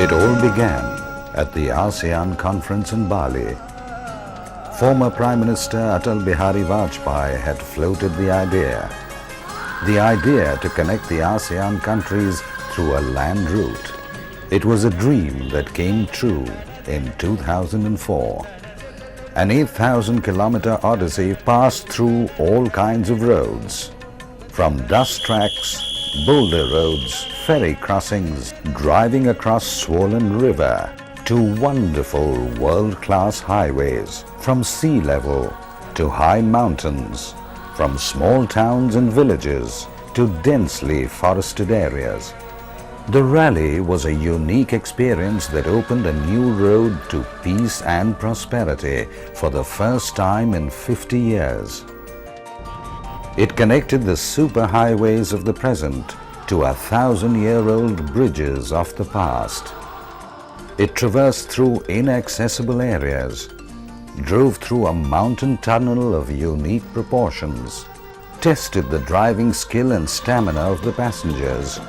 It all began at the ASEAN conference in Bali. Former Prime Minister Atal Bihari Vajpayee had floated the idea to connect the ASEAN countries through a land route. It was a dream that came true in 2004. An 8,000-kilometer odyssey passed through all kinds of roads, from dust tracks, boulder roads, ferry crossings, driving across swollen river, to wonderful world-class highways, from sea level to high mountains, from small towns and villages to densely forested areas. The rally was a unique experience that opened a new road to peace and prosperity for the first time in 50 years. It connected the superhighways of the present to 1,000-year-old bridges of the past. It traversed through inaccessible areas, drove through a mountain tunnel of unique proportions, tested the driving skill and stamina of the passengers,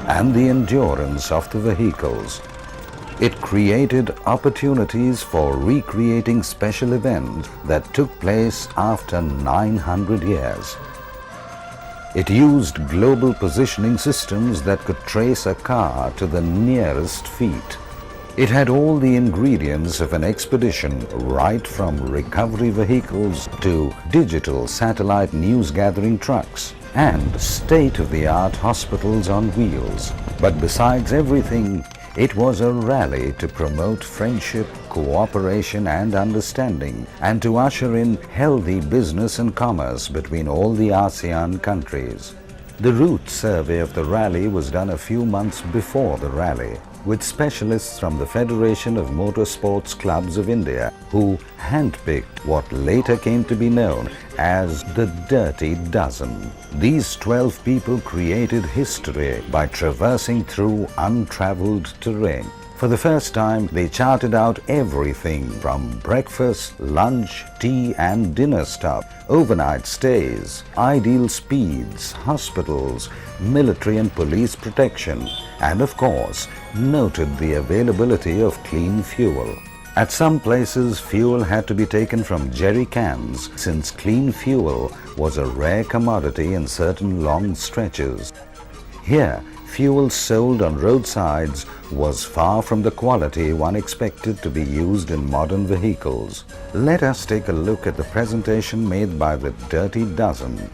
and the endurance of the vehicles. It created opportunities for recreating special events that took place after 900 years. It used global positioning systems that could trace a car to the nearest feet. It had all the ingredients of an expedition, right from recovery vehicles to digital satellite news-gathering trucks and state-of-the-art hospitals on wheels. But besides everything, it was a rally to promote friendship, cooperation and understanding, and to usher in healthy business and commerce between all the ASEAN countries. The route survey of the rally was done a few months before the rally, with specialists from the Federation of Motorsports Clubs of India, who handpicked what later came to be known as the Dirty Dozen. These 12 people created history by traversing through untraveled terrain. For the first time, they charted out everything from breakfast, lunch, tea and dinner stop, overnight stays, ideal speeds, hospitals, military and police protection, and of course, noted the availability of clean fuel. At some places, fuel had to be taken from jerry cans since clean fuel was a rare commodity in certain long stretches. Here, fuel sold on roadsides was far from the quality one expected to be used in modern vehicles. Let us take a look at the presentation made by the Dirty Dozen.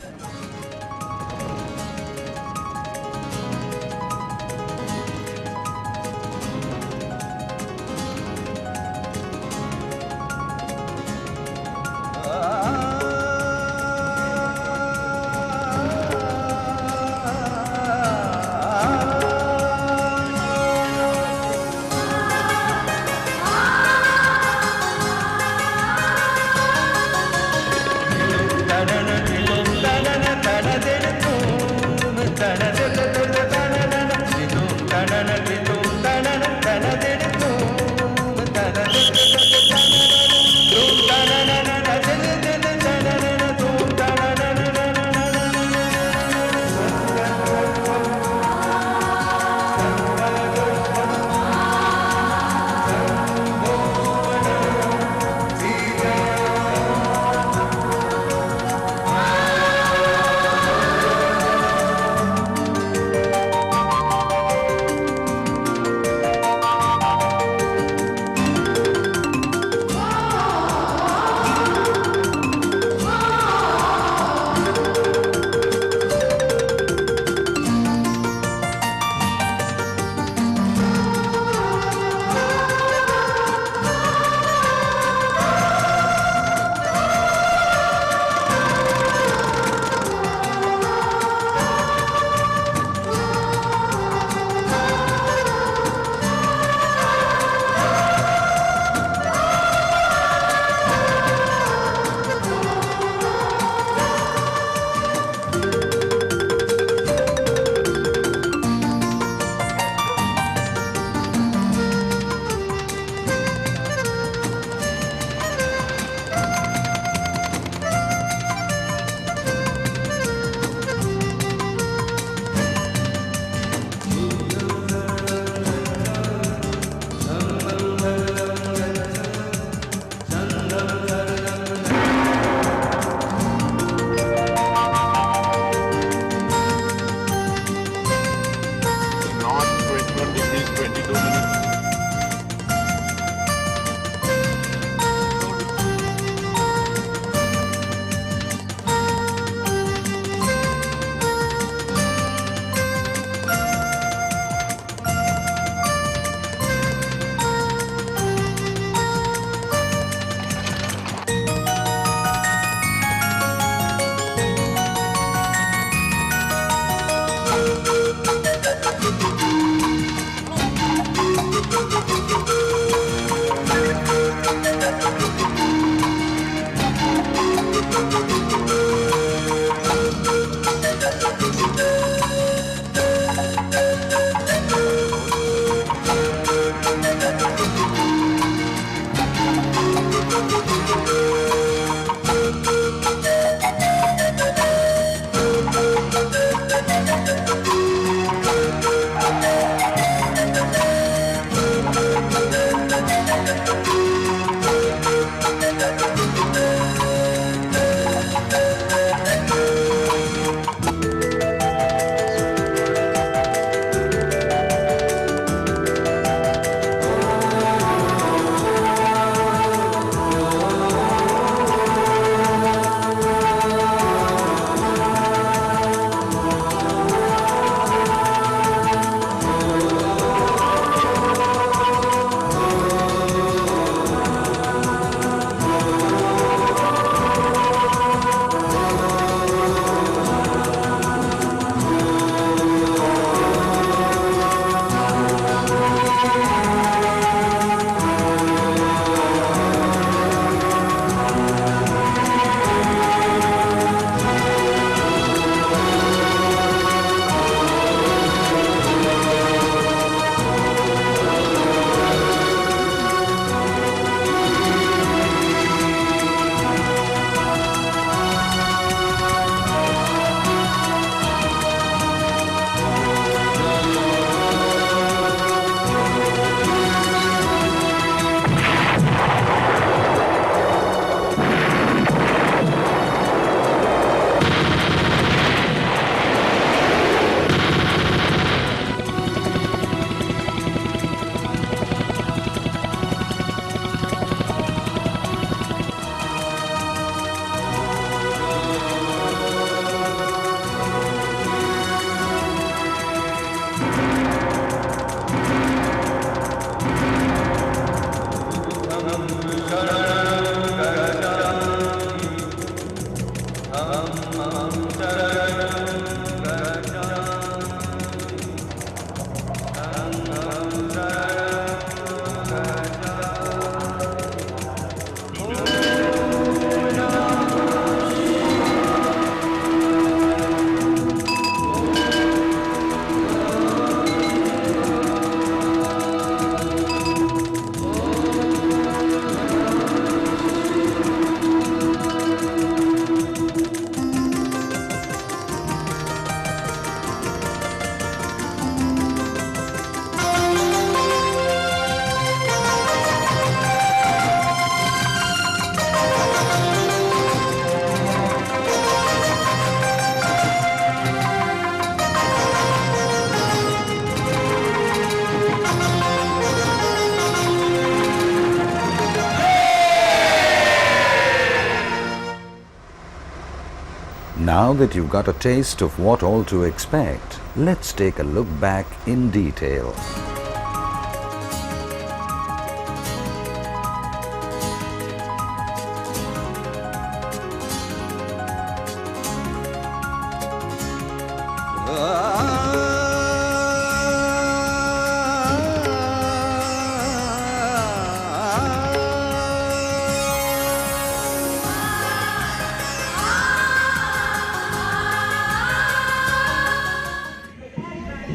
Now that you've got a taste of what all to expect, let's take a look back in detail.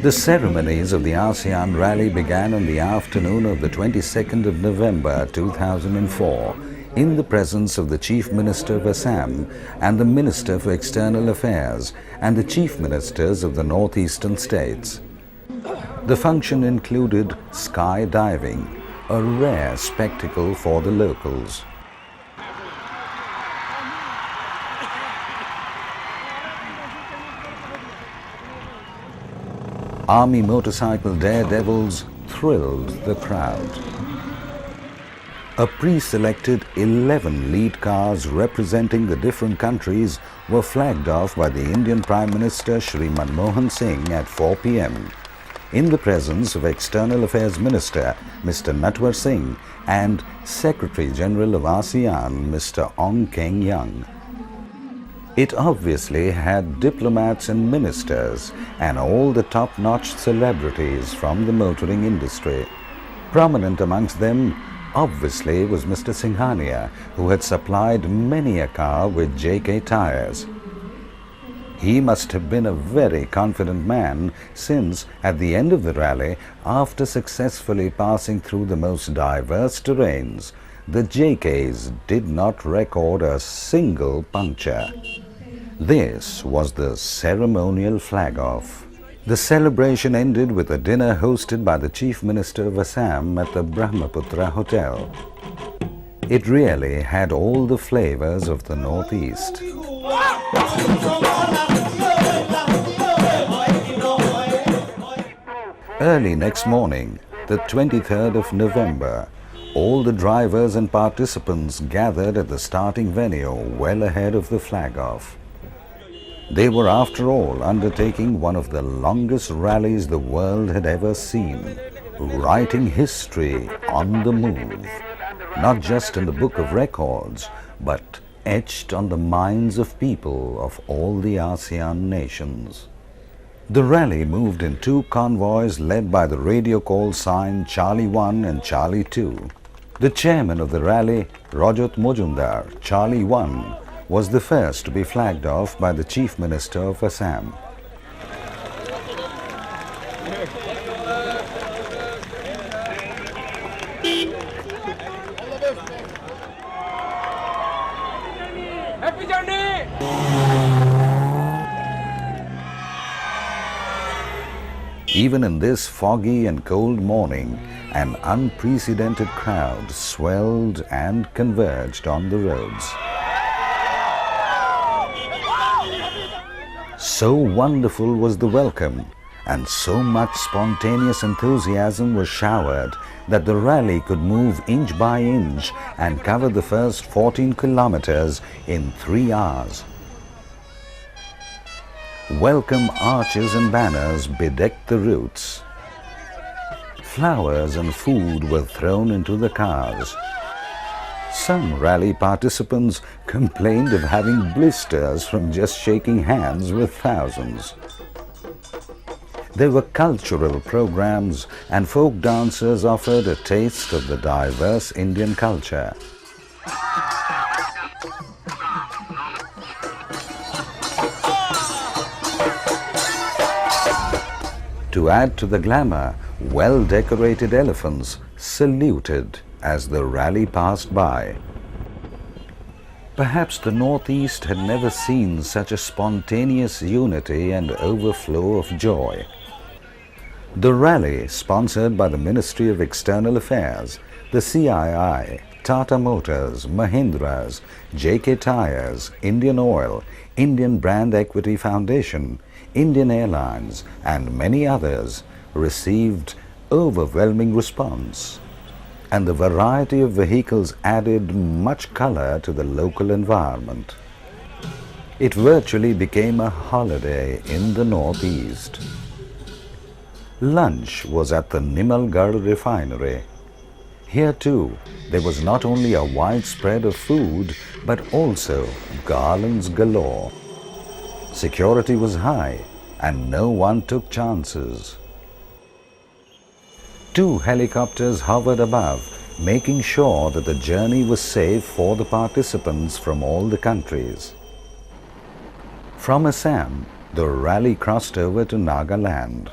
The ceremonies of the ASEAN rally began on the afternoon of the 22nd of November 2004 in the presence of the Chief Minister of Assam and the Minister for External Affairs and the Chief Ministers of the northeastern states. The function included skydiving, a rare spectacle for the locals. Army motorcycle daredevils thrilled the crowd. A pre-selected 11 lead cars representing the different countries were flagged off by the Indian Prime Minister Shri Manmohan Singh at 4 p.m. in the presence of External Affairs Minister Mr. Natwar Singh and Secretary General of ASEAN Mr. Ong Keng Yang. It obviously had diplomats and ministers and all the top-notch celebrities from the motoring industry. Prominent amongst them obviously was Mr. Singhania, who had supplied many a car with JK tires. He must have been a very confident man, since at the end of the rally, after successfully passing through the most diverse terrains, the JKs did not record a single puncture. This was the ceremonial flag-off. The celebration ended with a dinner hosted by the Chief Minister of Assam at the Brahmaputra Hotel. It really had all the flavors of the Northeast. Early next morning, the 23rd of November, all the drivers and participants gathered at the starting venue well ahead of the flag-off. They were, after all, undertaking one of the longest rallies the world had ever seen, writing history on the move, not just in the book of records, but etched on the minds of people of all the ASEAN nations. The rally moved in two convoys led by the radio call sign Charlie 1 and Charlie 2. The chairman of the rally, Rajat Mojumdar, Charlie 1, was the first to be flagged off by the Chief Minister of Assam. Happy journey! Even in this foggy and cold morning, an unprecedented crowd swelled and converged on the roads. So wonderful was the welcome, and so much spontaneous enthusiasm was showered, that the rally could move inch by inch and cover the first 14 kilometers in 3 hours. Welcome arches and banners bedecked the routes. Flowers and food were thrown into the cars. Some rally participants complained of having blisters from just shaking hands with thousands. There were cultural programs, and folk dancers offered a taste of the diverse Indian culture. To add to the glamour, well-decorated elephants saluted as the rally passed by. Perhaps the Northeast had never seen such a spontaneous unity and overflow of joy. The rally, sponsored by the Ministry of External Affairs, the CII, Tata Motors, Mahindras, JK Tyres, Indian Oil, Indian Brand Equity Foundation, Indian Airlines, and many others, received overwhelming response, and the variety of vehicles added much color to the local environment. It virtually became a holiday in the Northeast. Lunch was at the Nimalgarh refinery. Here too, there was not only a wide spread of food, but also garlands galore. Security was high, and no one took chances. 2 helicopters hovered above, making sure that the journey was safe for the participants from all the countries. From Assam, the rally crossed over to Nagaland.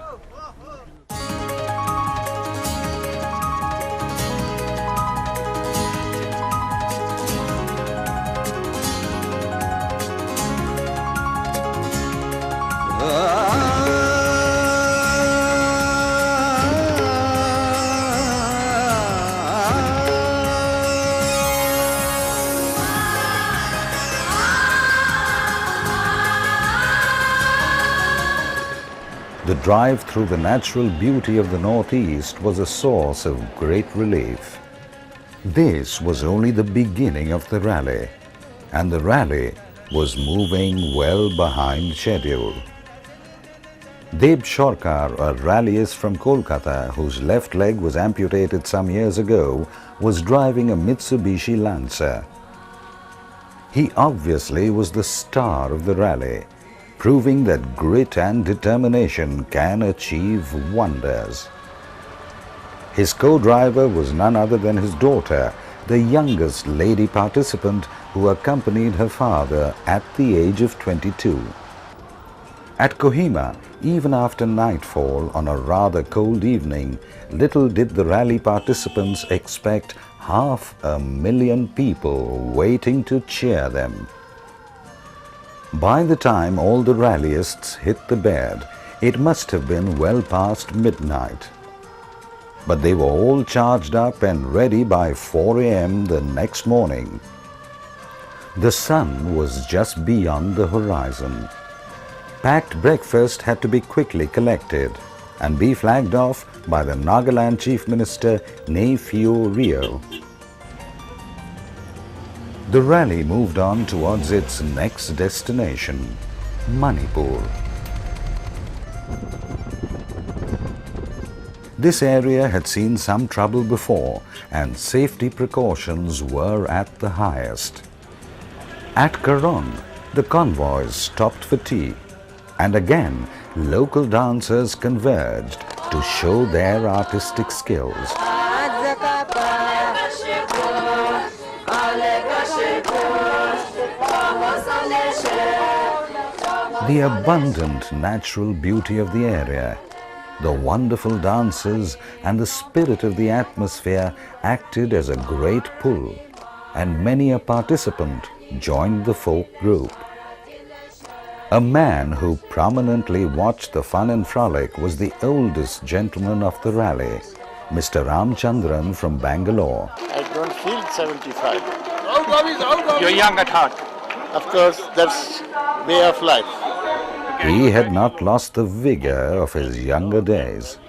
The drive through the natural beauty of the Northeast was a source of great relief. This was only the beginning of the rally, and the rally was moving well behind schedule. Deb Shorkar, a rallyist from Kolkata whose left leg was amputated some years ago, was driving a Mitsubishi Lancer. He obviously was the star of the rally, proving that grit and determination can achieve wonders. His co-driver was none other than his daughter, the youngest lady participant who accompanied her father at the age of 22. At Kohima, even after nightfall on a rather cold evening, little did the rally participants expect 500,000 people waiting to cheer them. By the time all the rallyists hit the bed, it must have been well past midnight. But they were all charged up and ready by 4 a.m. the next morning. The sun was just beyond the horizon. Packed breakfast had to be quickly collected and be flagged off by the Nagaland Chief Minister Neiphiu Rio. The rally moved on towards its next destination, Manipur. This area had seen some trouble before and safety precautions were at the highest. At Karon, the convoys stopped for tea, and again local dancers converged to show their artistic skills. The abundant natural beauty of the area, the wonderful dances and the spirit of the atmosphere acted as a great pull, and many a participant joined the folk group. A man who prominently watched the fun and frolic was the oldest gentleman of the rally, Mr. Ramchandran from Bangalore. I don't feel 75. You're young at heart. Of course, that's way of life. He had not lost the vigor of his younger days.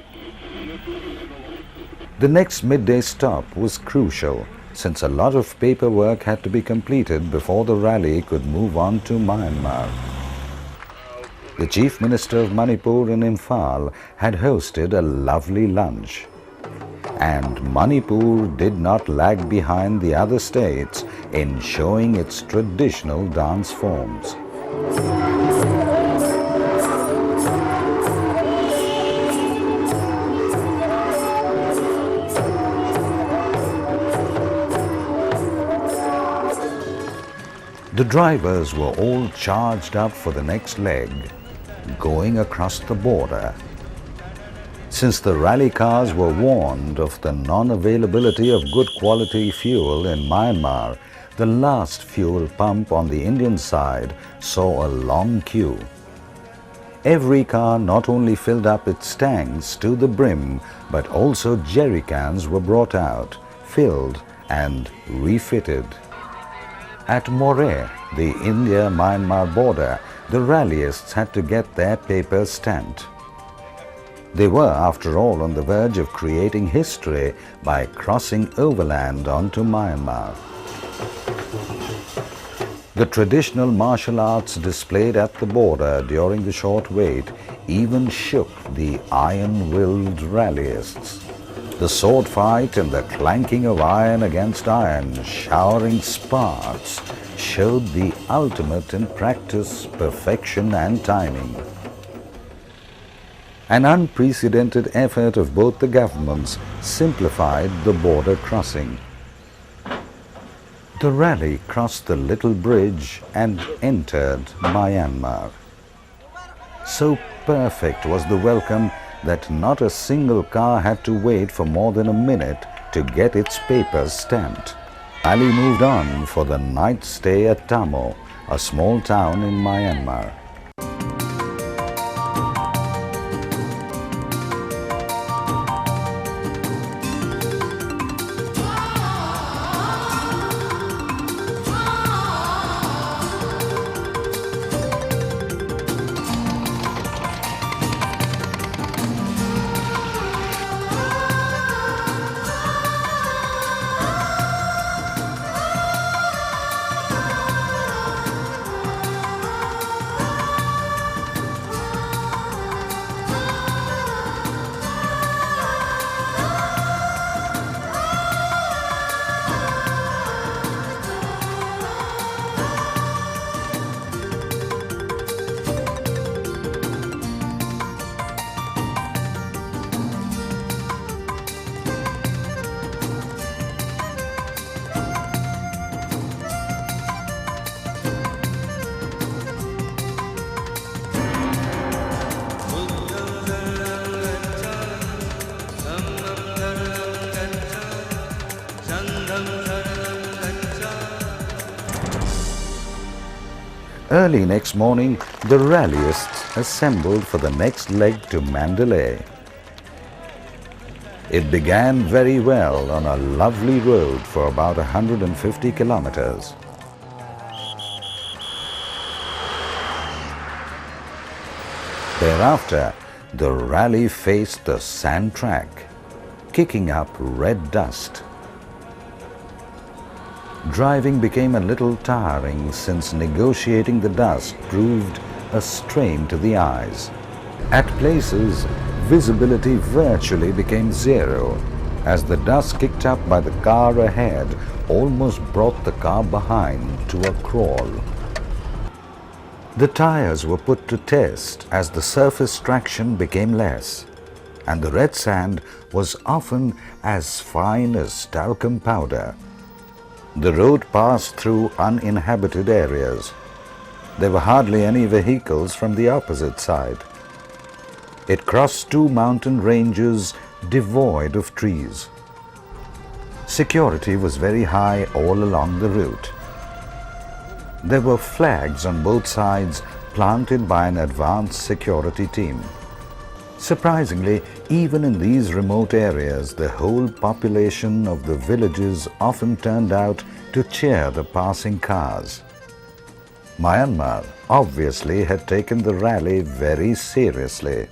The next midday stop was crucial, since a lot of paperwork had to be completed before the rally could move on to Myanmar. The Chief Minister of Manipur in Imphal had hosted a lovely lunch. And Manipur did not lag behind the other states in showing its traditional dance forms. The drivers were all charged up for the next leg, going across the border. Since the rally cars were warned of the non-availability of good quality fuel in Myanmar, the last fuel pump on the Indian side saw a long queue. Every car not only filled up its tanks to the brim, but also jerry cans were brought out, filled and refitted. At Moreh, the India-Myanmar border, the rallyists had to get their papers stamped. They were, after all, on the verge of creating history by crossing overland onto Myanmar. The traditional martial arts displayed at the border during the short wait even shook the iron-willed rallyists. The sword fight and the clanking of iron against iron, showering sparks, showed the ultimate in practice, perfection and timing. An unprecedented effort of both the governments simplified the border crossing. The rally crossed the little bridge and entered Myanmar. So perfect was the welcome that not a single car had to wait for more than a minute to get its papers stamped. Ali moved on for the night stay at Tamo, a small town in Myanmar. Early next morning, the rallyists assembled for the next leg to Mandalay. It began very well on a lovely road for about 150 kilometers. Thereafter, the rally faced the sand track, kicking up red dust. Driving became a little tiring since negotiating the dust proved a strain to the eyes. At places, visibility virtually became zero as the dust kicked up by the car ahead almost brought the car behind to a crawl. The tires were put to test as the surface traction became less, and the red sand was often as fine as talcum powder. The road passed through uninhabited areas. There were hardly any vehicles from the opposite side. It crossed two mountain ranges devoid of trees. Security was very high all along the route. There were flags on both sides planted by an advanced security team. Surprisingly, even in these remote areas, the whole population of the villages often turned out to cheer the passing cars. Myanmar obviously had taken the rally very seriously.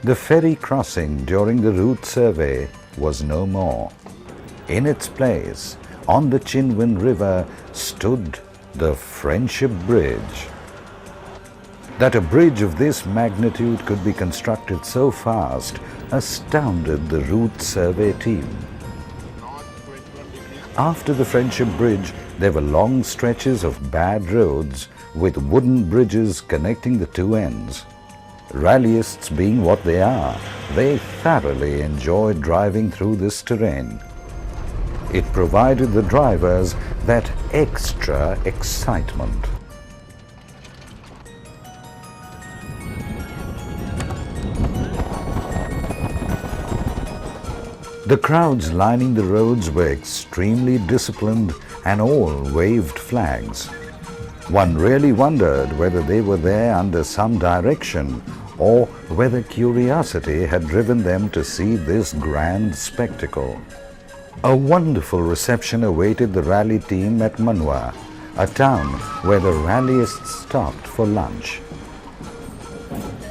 The ferry crossing during the route survey was no more. In its place, on the Chinwin River, stood the Friendship Bridge. That a bridge of this magnitude could be constructed so fast astounded the route survey team. After the Friendship Bridge, there were long stretches of bad roads with wooden bridges connecting the two ends. Rallyists being what they are, they thoroughly enjoyed driving through this terrain. It provided the drivers that extra excitement. The crowds lining the roads were extremely disciplined and all waved flags. One really wondered whether they were there under some direction or whether curiosity had driven them to see this grand spectacle. A wonderful reception awaited the rally team at Manwa, a town where the rallyists stopped for lunch.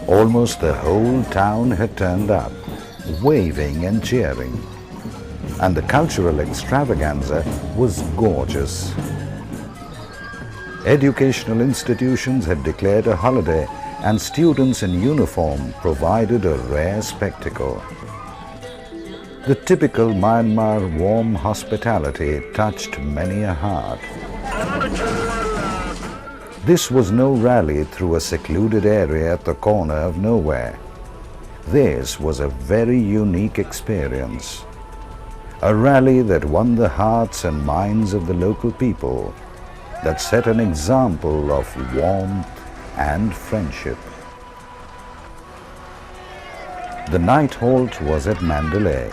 Almost the whole town had turned up, waving and cheering, and the cultural extravaganza was gorgeous. Educational institutions had declared a holiday, and students in uniform provided a rare spectacle. The typical Myanmar warm hospitality touched many a heart. This was no rally through a secluded area at the corner of nowhere. This was a very unique experience. A rally that won the hearts and minds of the local people, that set an example of warmth and friendship. The night halt was at Mandalay.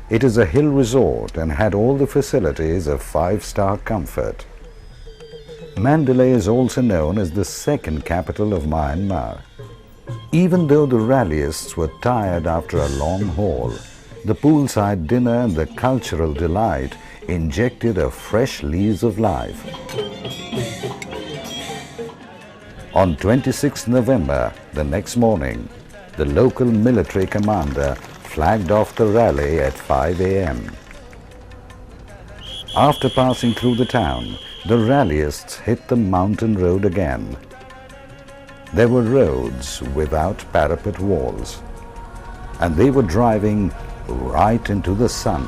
It is a hill resort and had all the facilities of five-star comfort. Mandalay is also known as the second capital of Myanmar. Even though the rallyists were tired after a long haul, the poolside dinner and the cultural delight injected a fresh lease of life. On 26 November, the next morning, the local military commander flagged off the rally at 5 a.m. After passing through the town, the rallyists hit the mountain road again. There were roads without parapet walls, and they were driving right into the sun.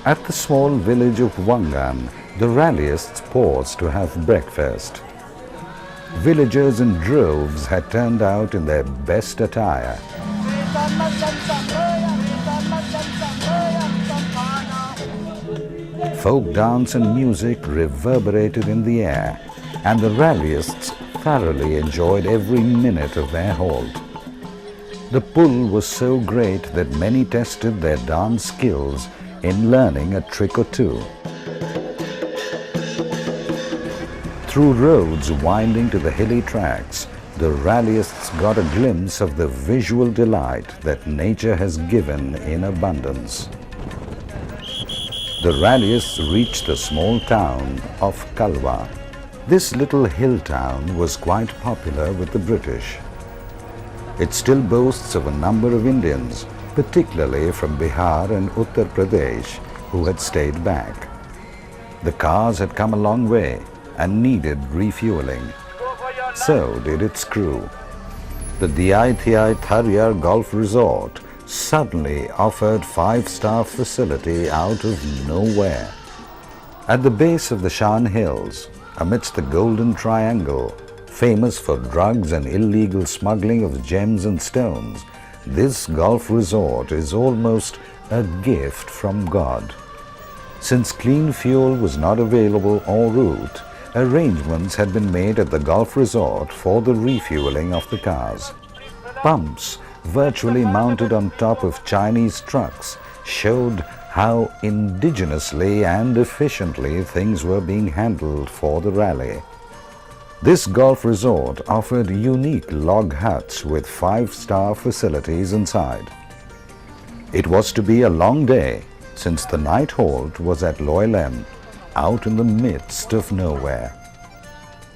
At the small village of Wangan, the rallyists paused to have breakfast. Villagers in droves had turned out in their best attire. Folk dance and music reverberated in the air, and the rallyists thoroughly enjoyed every minute of their halt. The pull was so great that many tested their dance skills in learning a trick or two. Through roads winding to the hilly tracks, the rallyists got a glimpse of the visual delight that nature has given in abundance. The rallyists reached the small town of Kalwa. This little hill town was quite popular with the British. It still boasts of a number of Indians, particularly from Bihar and Uttar Pradesh, who had stayed back. The cars had come a long way and needed refueling. So did its crew. The Diaithai Tharyar Golf Resort suddenly offered 5-star facility out of nowhere. At the base of the Shan Hills, amidst the Golden Triangle, famous for drugs and illegal smuggling of gems and stones, this golf resort is almost a gift from God. Since clean fuel was not available en route, arrangements had been made at the golf resort for the refueling of the cars. Pumps, virtually mounted on top of Chinese trucks, showed how indigenously and efficiently things were being handled for the rally. This golf resort offered unique log huts with 5-star facilities inside. It was to be a long day, since the night halt was at Loy Lem, out in the midst of nowhere.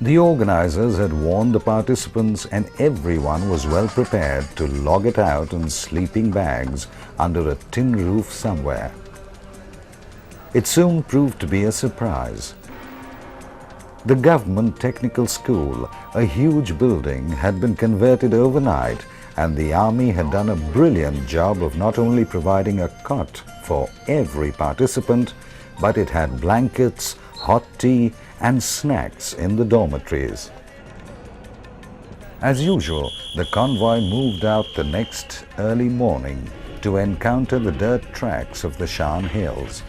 The organizers had warned the participants, and everyone was well prepared to log it out in sleeping bags under a tin roof somewhere. It soon proved to be a surprise. The Government Technical School, a huge building, had been converted overnight, and the Army had done a brilliant job of not only providing a cot for every participant, but it had blankets, hot tea and snacks in the dormitories. As usual, the convoy moved out the next early morning to encounter the dirt tracks of the Shan Hills.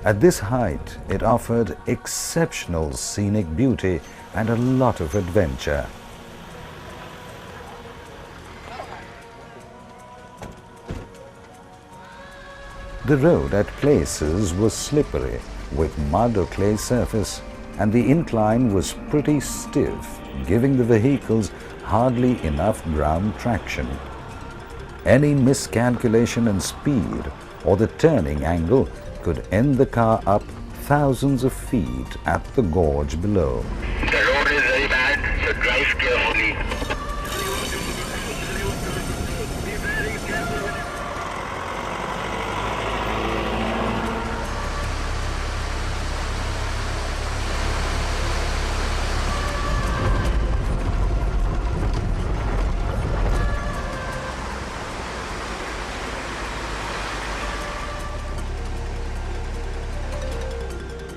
At this height, it offered exceptional scenic beauty and a lot of adventure. The road at places was slippery, with mud or clay surface, and the incline was pretty stiff, giving the vehicles hardly enough ground traction. Any miscalculation in speed or the turning angle could end the car up thousands of feet at the gorge below. The road is very bad, so drive carefully.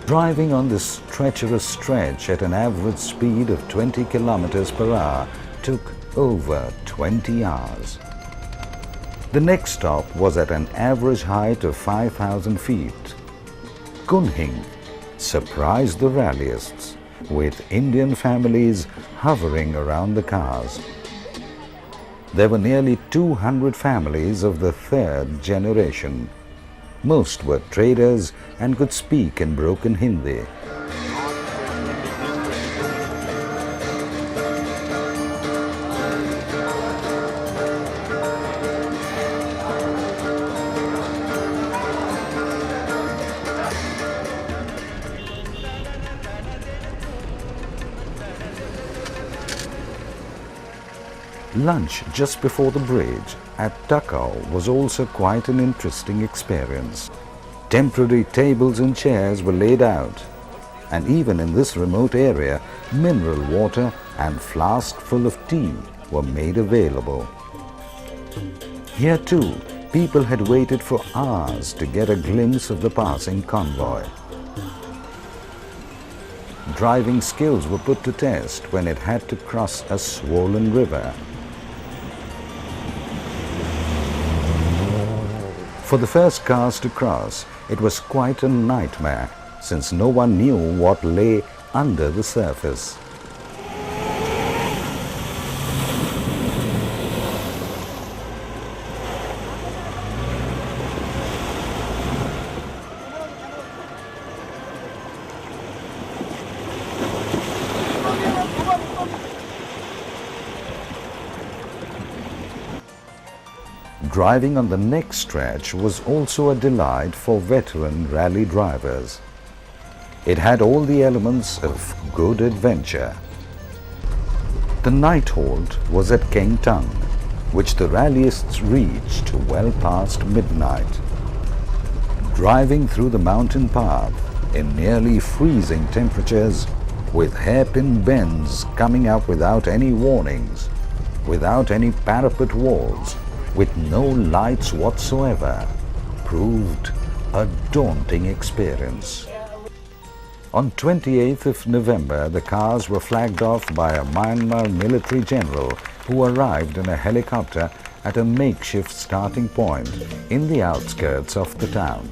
Driving on this treacherous stretch at an average speed of 20 kilometers per hour took over 20 hours. The next stop was at an average height of 5,000 feet. Kunming surprised the rallyists, with Indian families hovering around the cars. There were nearly 200 families of the third generation. Most were traders and could speak in broken Hindi. Lunch just before the bridge at Takao was also quite an interesting experience. Temporary tables and chairs were laid out, and even in this remote area, mineral water and flask full of tea were made available. Here too, people had waited for hours to get a glimpse of the passing convoy. Driving skills were put to test when it had to cross a swollen river. For the first cars to cross, it was quite a nightmare, since no one knew what lay under the surface. driving on the next stretch was also a delight for veteran rally drivers. It had all the elements of good adventure. The night halt was at Keng Tung, which the rallyists reached well past midnight. Driving through the mountain path in nearly freezing temperatures, with hairpin bends coming up without any warnings, without any parapet walls, with no lights whatsoever, proved a daunting experience. On 28th of November, the cars were flagged off by a Myanmar military general who arrived in a helicopter at a makeshift starting point in the outskirts of the town.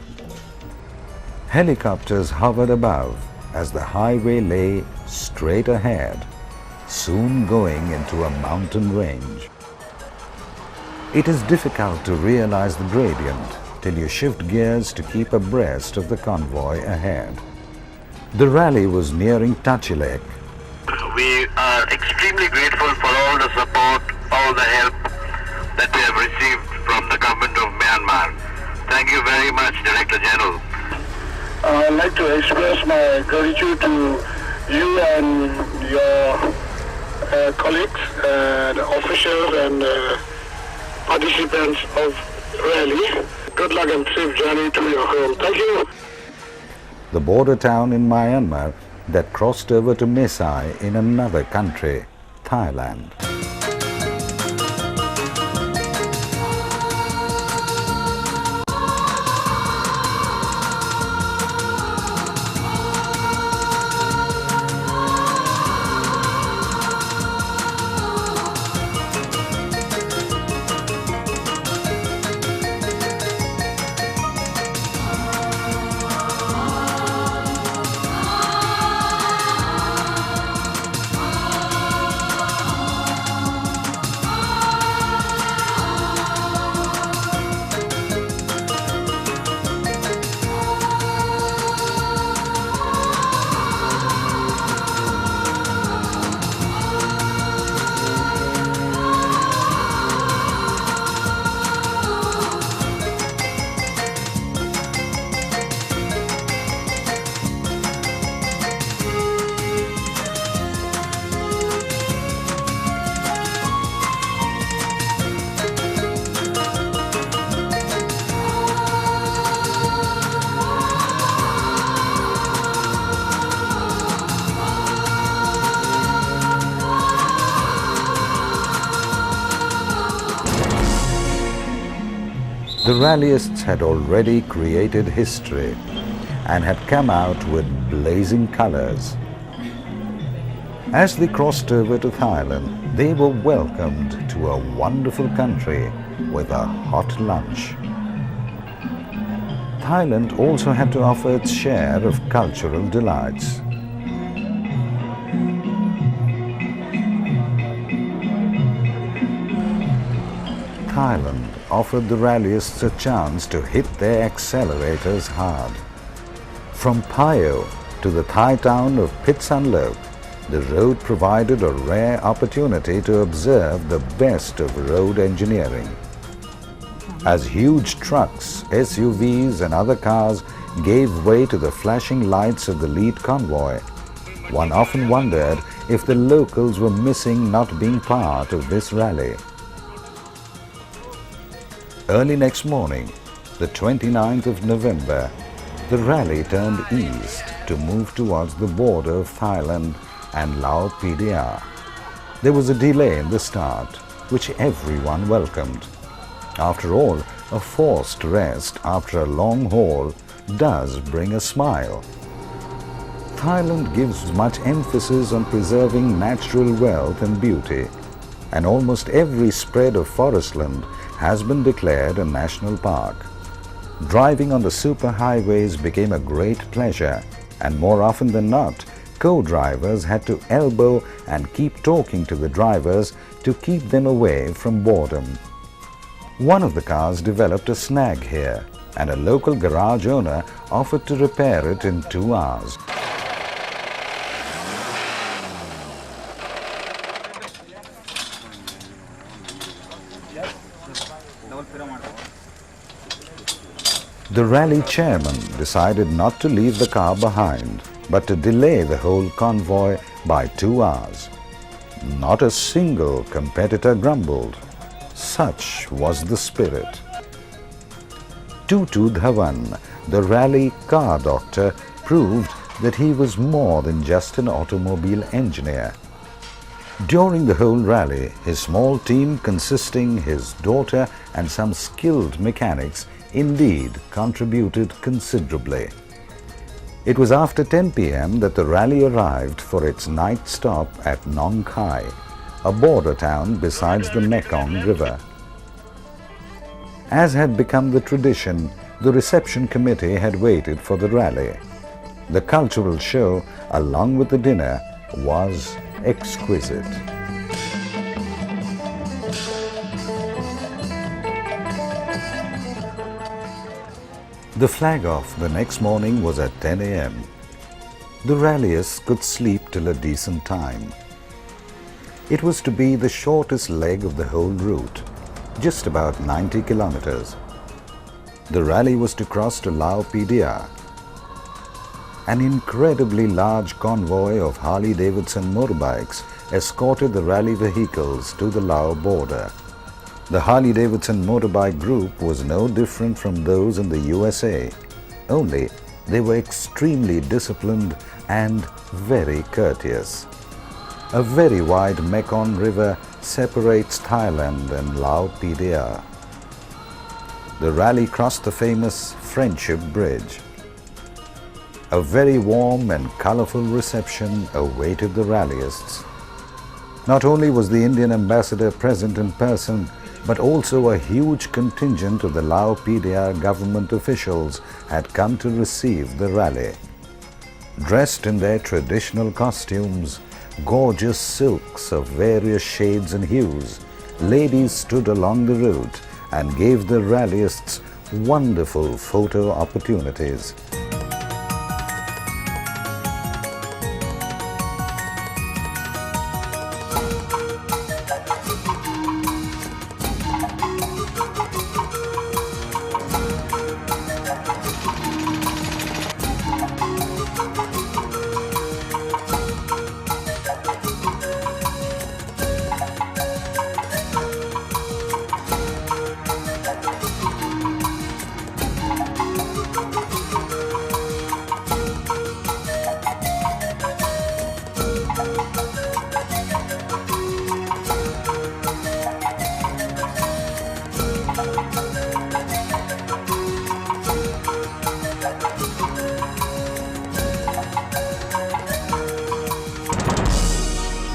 Helicopters hovered above as the highway lay straight ahead, soon going into a mountain range. It is difficult to realize the gradient till you shift gears to keep abreast of the convoy ahead. The rally was nearing Tachilek. We are extremely grateful for all the support, all the help that we have received from the government of Myanmar. Thank you very much, Director General. I'd like to express my gratitude to you and your colleagues, the officials and participants of rally. Good luck and safe journey to your home. Thank you. The border town in Myanmar that crossed over to Mesai in another country, Thailand. The rallyists had already created history and had come out with blazing colors. As they crossed over to Thailand, they were welcomed to a wonderful country with a hot lunch. Thailand also had to offer its share of cultural delights. Thailand offered the rallyists a chance to hit their accelerators hard. From Payo to the Thai town of Pitsanlok, the road provided a rare opportunity to observe the best of road engineering. As huge trucks, SUVs and other cars gave way to the flashing lights of the lead convoy, one often wondered if the locals were missing not being part of this rally. Early next morning, the 29th of November, the rally turned east to move towards the border of Thailand and Lao PDR. There was a delay in the start, which everyone welcomed. After all, a forced rest after a long haul does bring a smile. Thailand gives much emphasis on preserving natural wealth and beauty, and almost every spread of forestland has been declared a national park. Driving on the superhighways became a great pleasure, and more often than not, co-drivers had to elbow and keep talking to the drivers to keep them away from boredom. One of the cars developed a snag here, and a local garage owner offered to repair it in 2 hours. The rally chairman decided not to leave the car behind, but to delay the whole convoy by 2 hours. Not a single competitor grumbled. Such was the spirit. Tutu Dhawan, the rally car doctor, proved that he was more than just an automobile engineer. During the whole rally, his small team consisting his daughter and some skilled mechanics indeed contributed considerably. It was after 10 p.m. that the rally arrived for its night stop at Nong Khai, a border town besides the Mekong River. As had become the tradition, the reception committee had waited for the rally. The cultural show, along with the dinner, was exquisite. The flag-off the next morning was at 10 a.m. The rallyists could sleep till a decent time. It was to be the shortest leg of the whole route, just about 90 kilometers. The rally was to cross to Lao PDR. An incredibly large convoy of Harley-Davidson motorbikes escorted the rally vehicles to the Lao border. The Harley-Davidson motorbike group was no different from those in the USA, only they were extremely disciplined and very courteous. A very wide Mekong River separates Thailand and Lao PDR. The rally crossed the famous Friendship Bridge. A very warm and colorful reception awaited the rallyists. Not only was the Indian ambassador present in person, but also a huge contingent of the Lao PDR government officials had come to receive the rally. Dressed in their traditional costumes, gorgeous silks of various shades and hues, ladies stood along the route and gave the rallyists wonderful photo opportunities.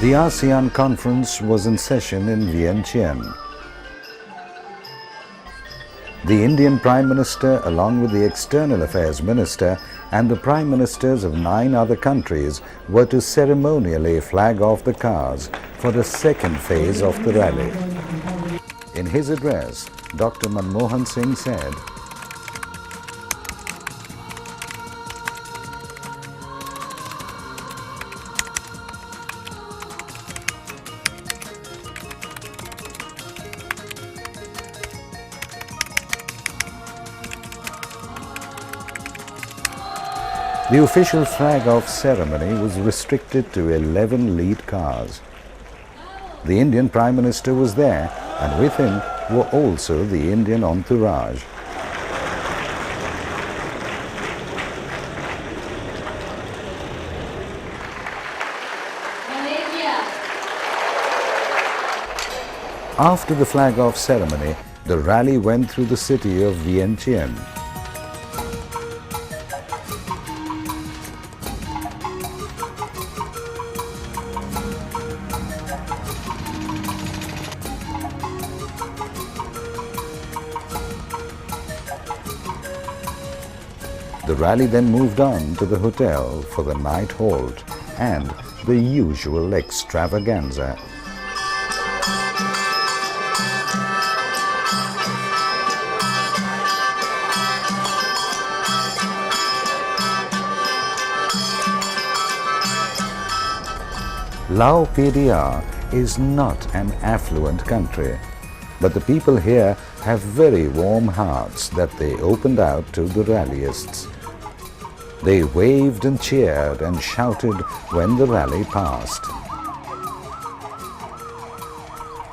The ASEAN conference was in session in Vientiane. The Indian Prime Minister, along with the External Affairs Minister and the Prime Ministers of 9 other countries, were to ceremonially flag off the cars for the second phase of the rally. In his address, Dr. Manmohan Singh said, the official flag-off ceremony was restricted to 11 lead cars. The Indian Prime Minister was there, and with him were also the Indian entourage. After the flag-off ceremony, the rally went through the city of Vientiane. The rally then moved on to the hotel for the night halt and the usual extravaganza. Lao PDR is not an affluent country, but the people here have very warm hearts that they opened out to the rallyists. They waved and cheered and shouted when the rally passed.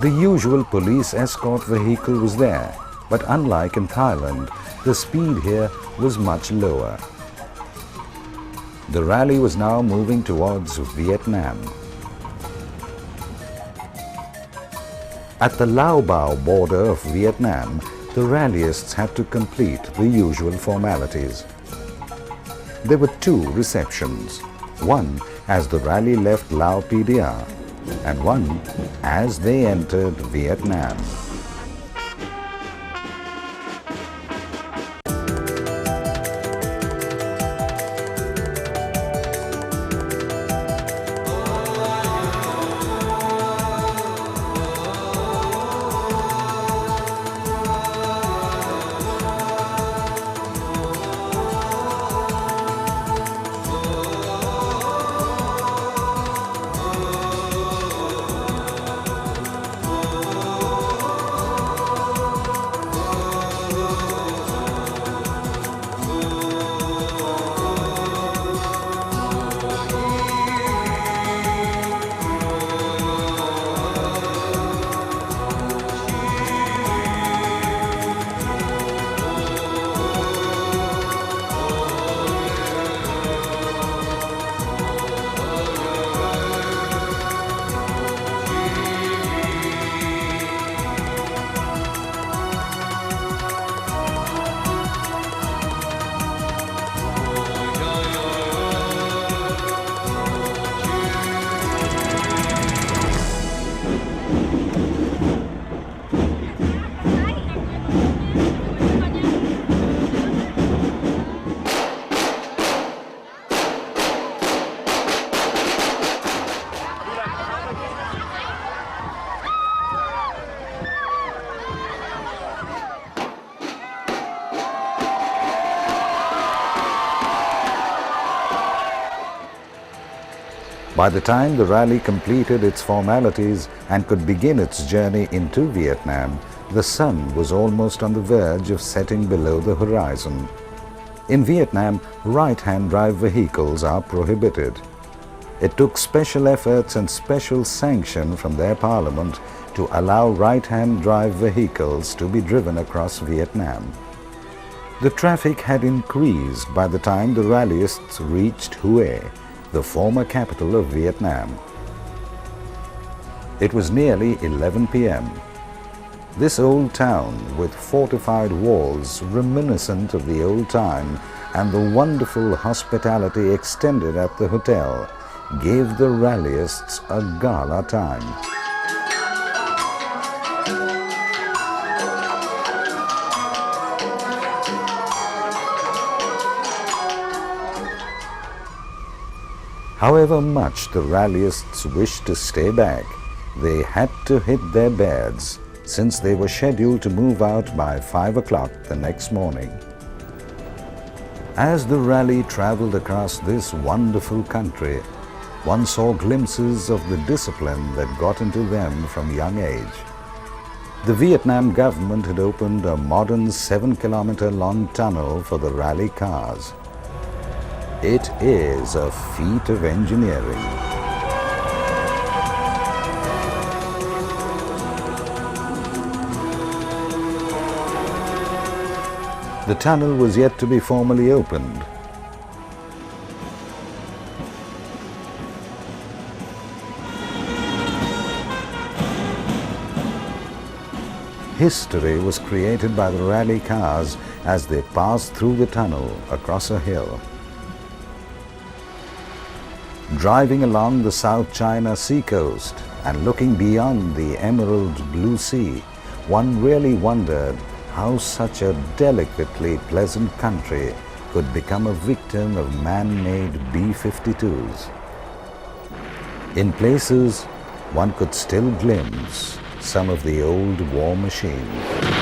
The usual police escort vehicle was there, but unlike in Thailand, the speed here was much lower. The rally was now moving towards Vietnam. At the Lao Bao border of Vietnam, the rallyists had to complete the usual formalities. There were two receptions, one as the rally left Lao PDR and one as they entered Vietnam. By the time the rally completed its formalities and could begin its journey into Vietnam, the sun was almost on the verge of setting below the horizon. In Vietnam, right-hand drive vehicles are prohibited. It took special efforts and special sanction from their parliament to allow right-hand drive vehicles to be driven across Vietnam. The traffic had increased by the time the rallyists reached Hue, the former capital of Vietnam. It was nearly 11 p.m. This old town with fortified walls reminiscent of the old time and the wonderful hospitality extended at the hotel gave the rallyists a gala time. However much the rallyists wished to stay back, they had to hit their beds since they were scheduled to move out by 5 o'clock the next morning. As the rally traveled across this wonderful country, one saw glimpses of the discipline that got into them from young age. The Vietnam government had opened a modern 7-kilometer-long tunnel for the rally cars. It is a feat of engineering. The tunnel was yet to be formally opened. History was created by the rally cars as they passed through the tunnel across a hill. Driving along the South China Sea coast and looking beyond the emerald blue sea, one really wondered how such a delicately pleasant country could become a victim of man-made B-52s. In places, one could still glimpse some of the old war machines.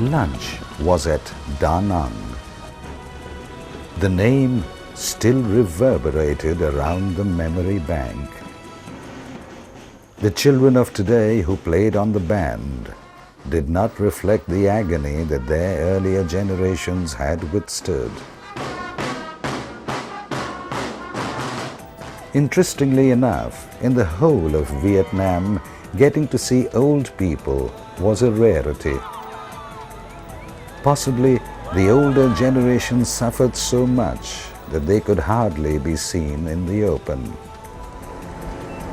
lunch was at Da Nang. The name still reverberated around the memory bank. The children of today who played on the band did not reflect the agony that their earlier generations had withstood. Interestingly enough, in the whole of Vietnam, getting to see old people was a rarity. Possibly the older generation suffered so much that they could hardly be seen in the open.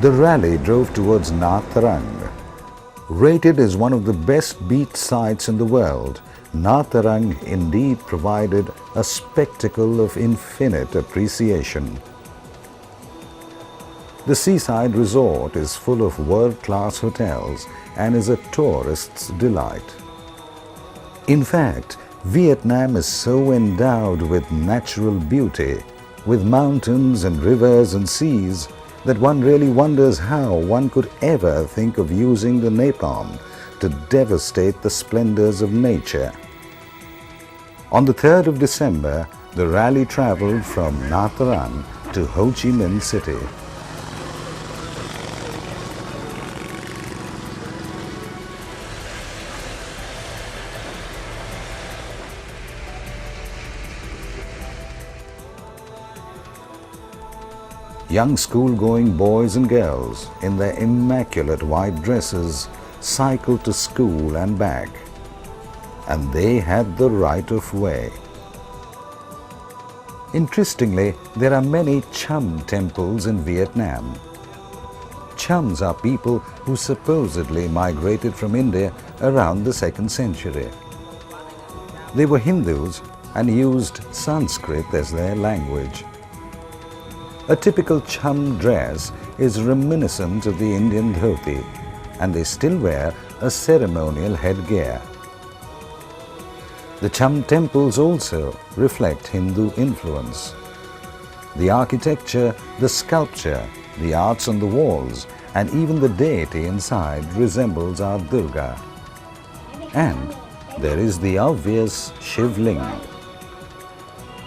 The rally drove towards Nha Trang. Rated as one of the best beach sites in the world, Nha Trang indeed provided a spectacle of infinite appreciation. The seaside resort is full of world-class hotels and is a tourist's delight. In fact, Vietnam is so endowed with natural beauty, with mountains and rivers and seas, that one really wonders how one could ever think of using the napalm to devastate the splendors of nature. On the 3rd of December, the rally traveled from Nha Trang to Ho Chi Minh City. Young school-going boys and girls in their immaculate white dresses cycled to school and back, and they had the right of way. Interestingly, there are many Cham temples in Vietnam. Chams are people who supposedly migrated from India around the 2nd century. They were Hindus and used Sanskrit as their language. A typical Cham dress is reminiscent of the Indian dhoti, and they still wear a ceremonial headgear. The Cham temples also reflect Hindu influence. The architecture, the sculpture, the arts on the walls, and even the deity inside resembles our Durga. And there is the obvious Shiv Ling.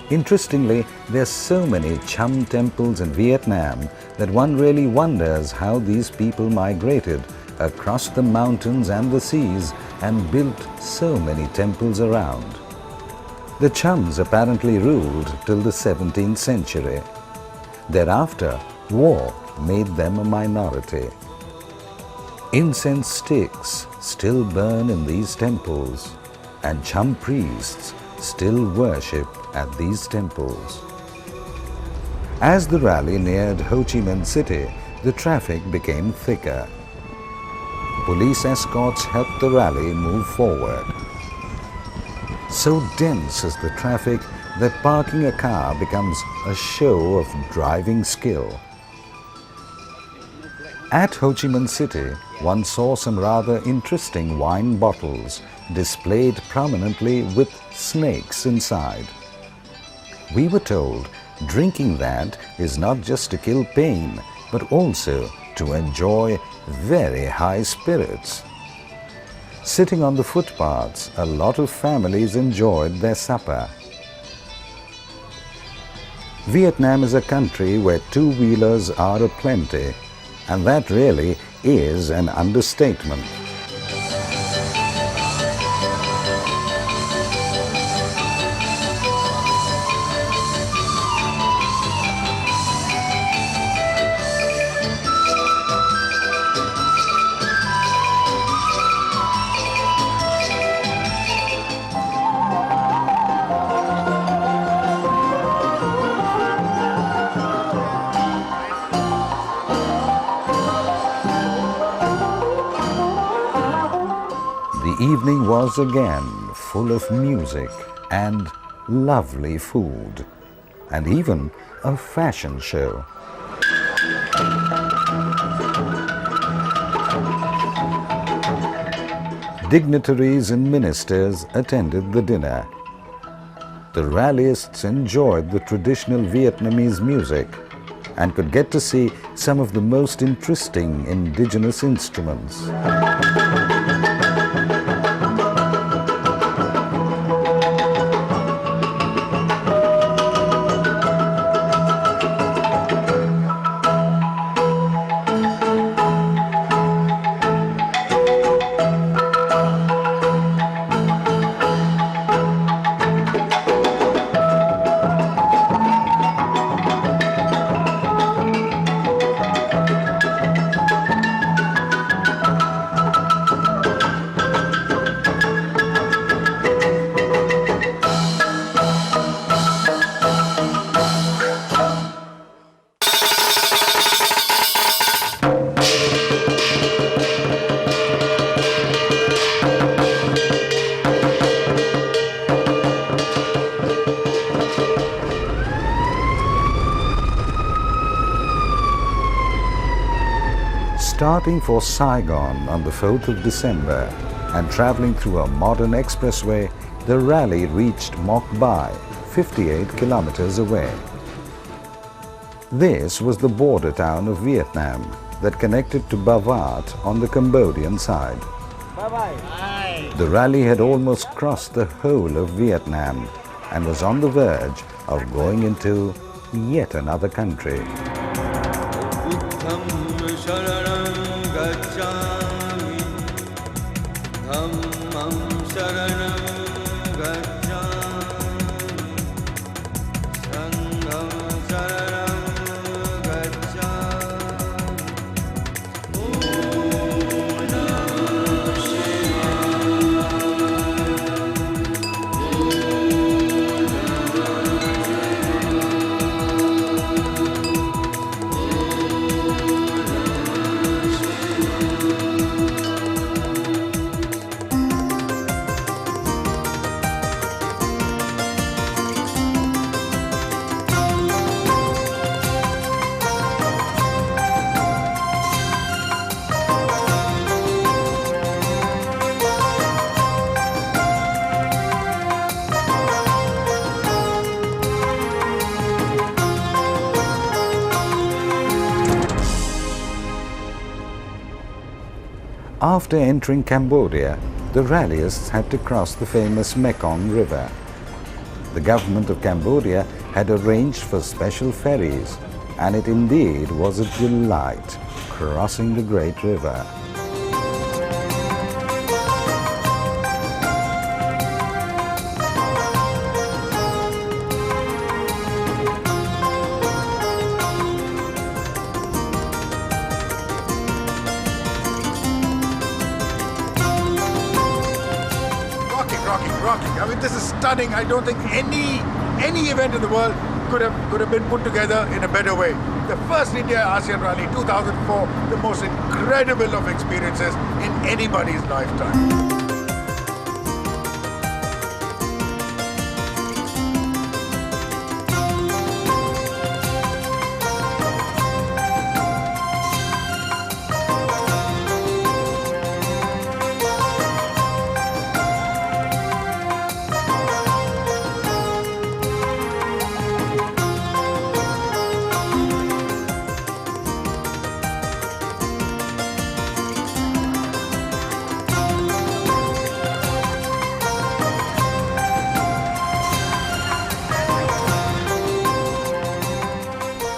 Interestingly, there are so many Cham temples in Vietnam that one really wonders how these people migrated across the mountains and the seas and built so many temples around. The Chams apparently ruled till the 17th century. Thereafter, war made them a minority. Incense sticks still burn in these temples, and Cham priests still worship at these temples. As the rally neared Ho Chi Minh City, the traffic became thicker. Police escorts helped the rally move forward. So dense is the traffic that parking a car becomes a show of driving skill. At Ho Chi Minh City, one saw some rather interesting wine bottles displayed prominently with snakes inside. We were told drinking that is not just to kill pain, but also to enjoy very high spirits. Sitting on the footpaths, a lot of families enjoyed their supper. Vietnam is a country where two-wheelers are aplenty, and that really is an understatement. The evening was again full of music and lovely food, and even a fashion show. Dignitaries and ministers attended the dinner. The rallyists enjoyed the traditional Vietnamese music and could get to see some of the most interesting indigenous instruments. Starting for Saigon on the 4th of December and traveling through a modern expressway, the rally reached Moc Bai, 58 kilometers away. This was the border town of Vietnam that connected to Ba Wat on the Cambodian side. The rally had almost crossed the whole of Vietnam and was on the verge of going into yet another country. After entering Cambodia, the rallyists had to cross the famous Mekong River. The government of Cambodia had arranged for special ferries, and it indeed was a delight crossing the great river. Rocking. I mean, this is stunning. I don't think any event in the world could have been put together in a better way. The first India ASEAN Rally 2004, the most incredible of experiences in anybody's lifetime.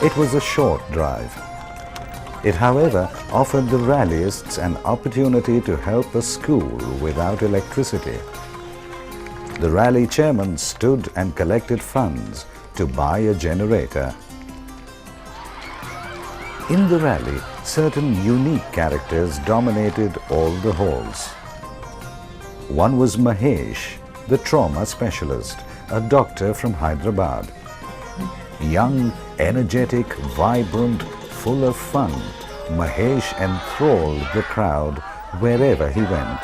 It was a short drive. It, however, offered the rallyists an opportunity to help a school without electricity. The rally chairman stood and collected funds to buy a generator. In the rally, certain unique characters dominated all the halls. One was Mahesh, the trauma specialist, a doctor from Hyderabad. Young, energetic, vibrant, full of fun, Mahesh enthralled the crowd wherever he went.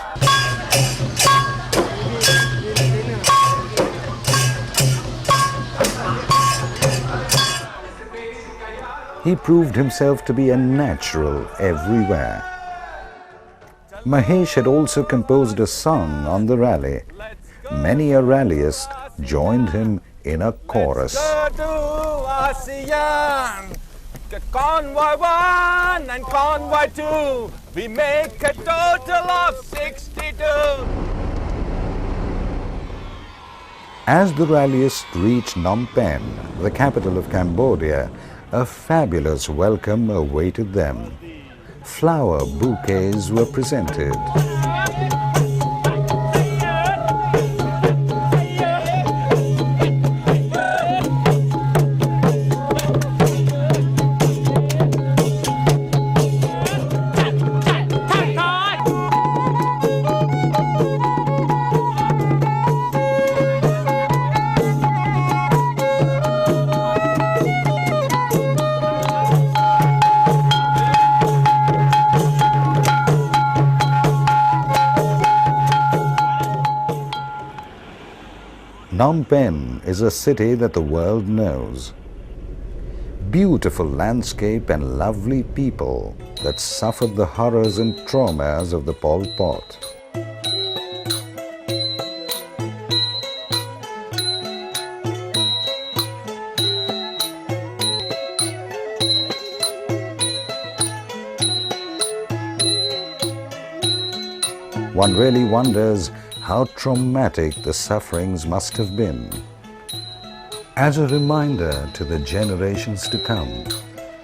He proved himself to be a natural everywhere. Mahesh had also composed a song on the rally. Many a rallyist joined him in a chorus. ASEAN, Convoy 1 and Convoy 2, we make a total of 62. As the rallyists reached Phnom Penh, the capital of Cambodia, a fabulous welcome awaited them. Flower bouquets were presented. Phnom Penh is a city that the world knows. beautiful landscape and lovely people that suffered the horrors and traumas of the Pol Pot. One really wonders how traumatic the sufferings must have been. As a reminder to the generations to come,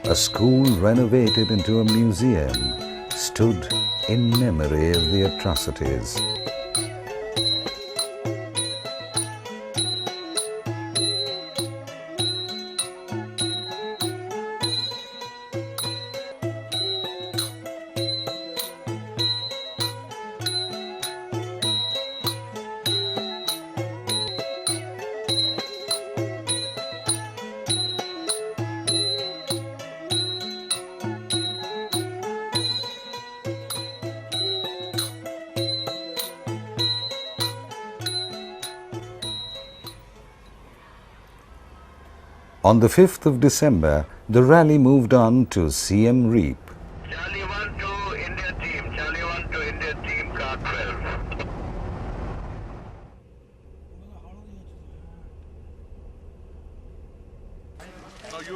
a school renovated into a museum stood in memory of the atrocities. On the 5th of December, the rally moved on to Siem Reap. Charlie 1 to India team. Charlie 1 to India team, car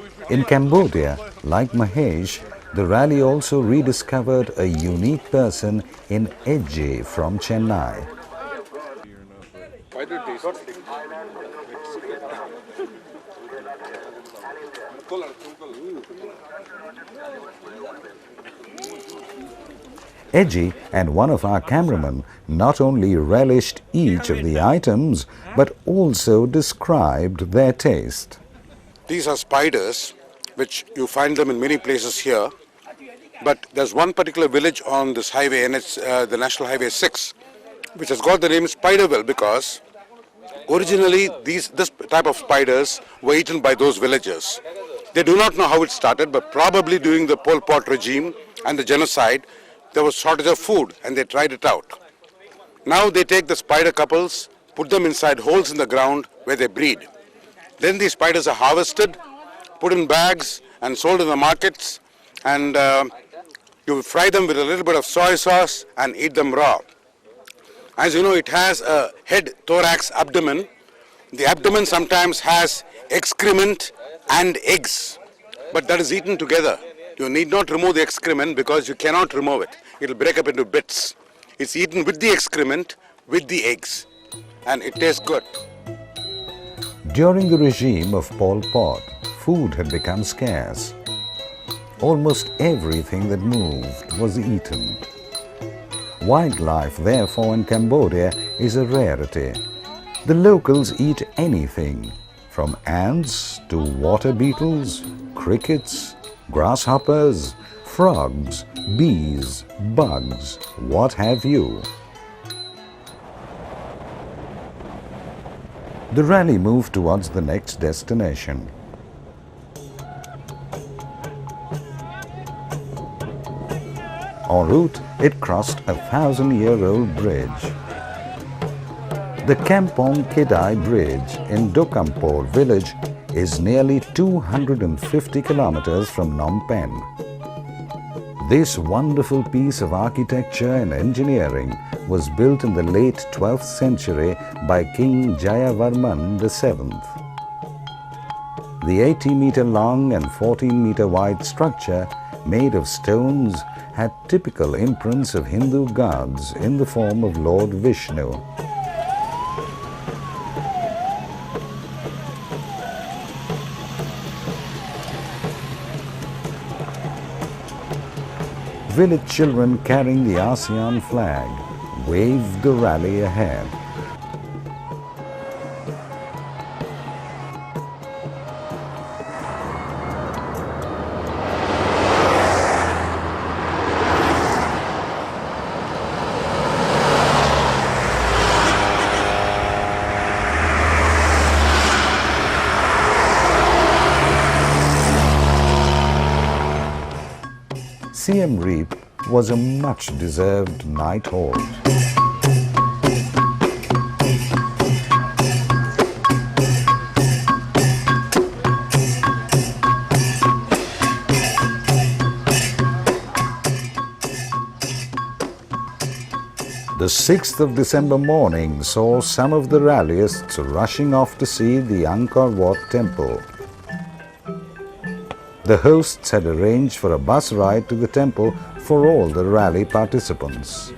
12. In Cambodia, like Mahesh, the rally also rediscovered a unique person in Edje from Chennai. Edgy and one of our cameramen not only relished each of the items but also described their taste. These are spiders, which you find them in many places here. But there's one particular village on this highway, and it's the National Highway 6, which has got the name Spiderville because originally this type of spiders were eaten by those villagers. They do not know how it started, but probably during the Pol Pot regime and the genocide, there was shortage of food and they tried it out. Now they take the spider couples, put them inside holes in the ground where they breed. Then these spiders are harvested, put in bags and sold in the markets, and you fry them with a little bit of soy sauce and eat them raw. As you know, it has a head, thorax, abdomen. The abdomen sometimes has excrement and eggs, but that is eaten together. You need not remove the excrement because you cannot remove it. It will break up into bits. It's eaten with the excrement, with the eggs, and it tastes good. During the regime of Pol Pot, food had become scarce. Almost everything that moved was eaten. Wildlife, therefore, in Cambodia is a rarity. The locals eat anything, from ants to water beetles, crickets, grasshoppers, frogs, bees, bugs, what have you. The rally moved towards the next destination. En route, it crossed a 1,000-year-old bridge. The Kampong Kedai Bridge in Dokampor village is nearly 250 kilometers from Phnom Penh. This wonderful piece of architecture and engineering was built in the late 12th century by King Jayavarman VII. The 80-meter long and 14-meter wide structure, made of stones, had typical imprints of Hindu gods in the form of Lord Vishnu. Village children carrying the ASEAN flag waved the rally ahead. Siem Reap was a much-deserved night halt. The 6th of December morning saw some of the rallyists rushing off to see the Angkor Wat Temple. The hosts had arranged for a bus ride to the temple for all the rally participants.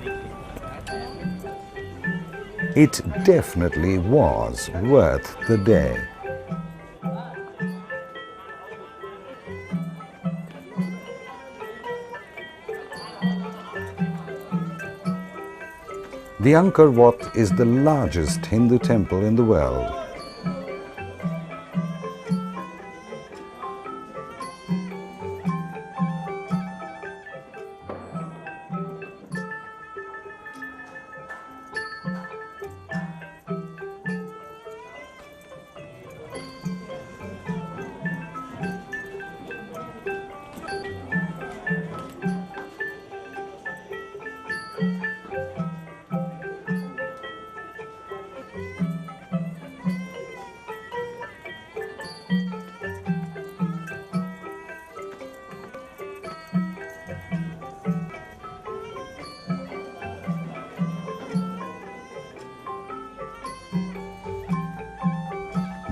It definitely was worth the day. The Angkor Wat is the largest Hindu temple in the world.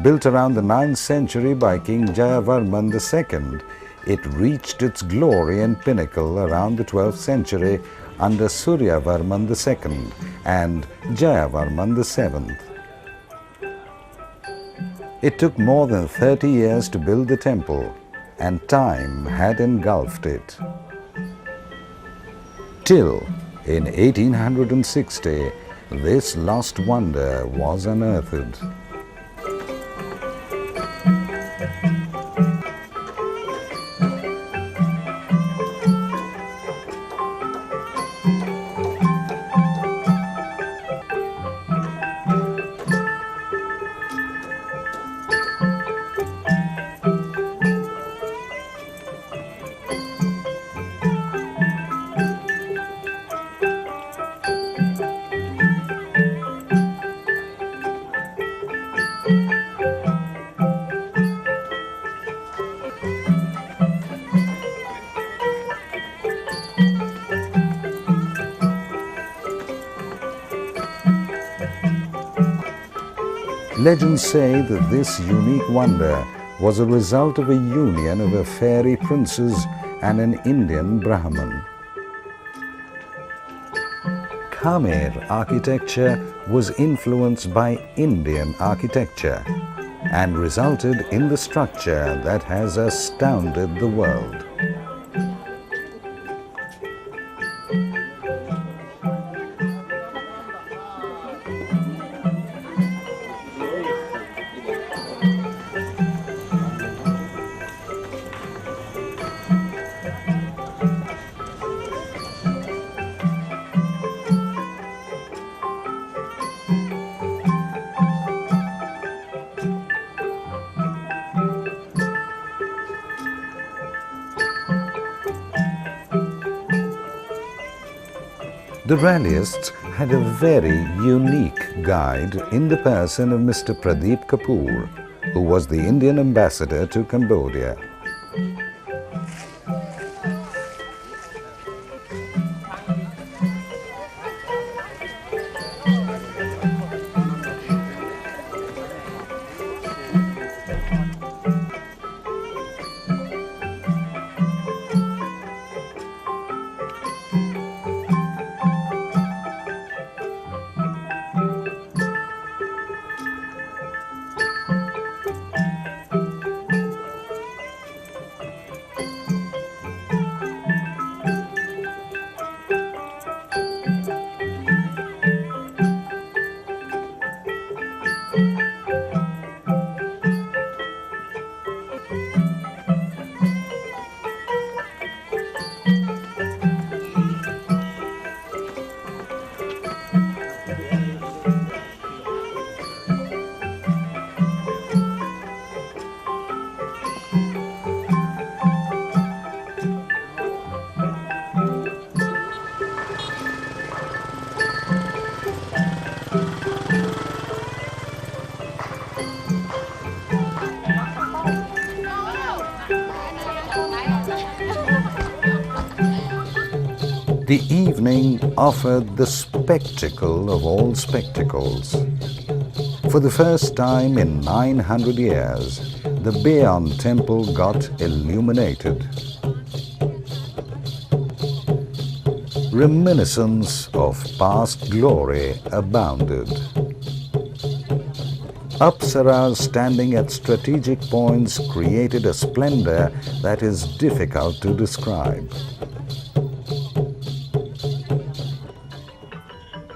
Built around the 9th century by King Jayavarman II, it reached its glory and pinnacle around the 12th century under Suryavarman II and Jayavarman VII. It took more than 30 years to build the temple, and time had engulfed it. Till in 1860, this lost wonder was unearthed. Legends say that this unique wonder was a result of a union of a fairy princess and an Indian Brahmin. Khmer architecture was influenced by Indian architecture and resulted in the structure that has astounded the world. The rallyists had a very unique guide in the person of Mr. Pradeep Kapoor, who was the Indian ambassador to Cambodia. The evening offered the spectacle of all spectacles. For the first time in 900 years, the Untitled Temple got illuminated. Reminiscence of past glory abounded. Apsaras standing at strategic points created a splendor that is difficult to describe.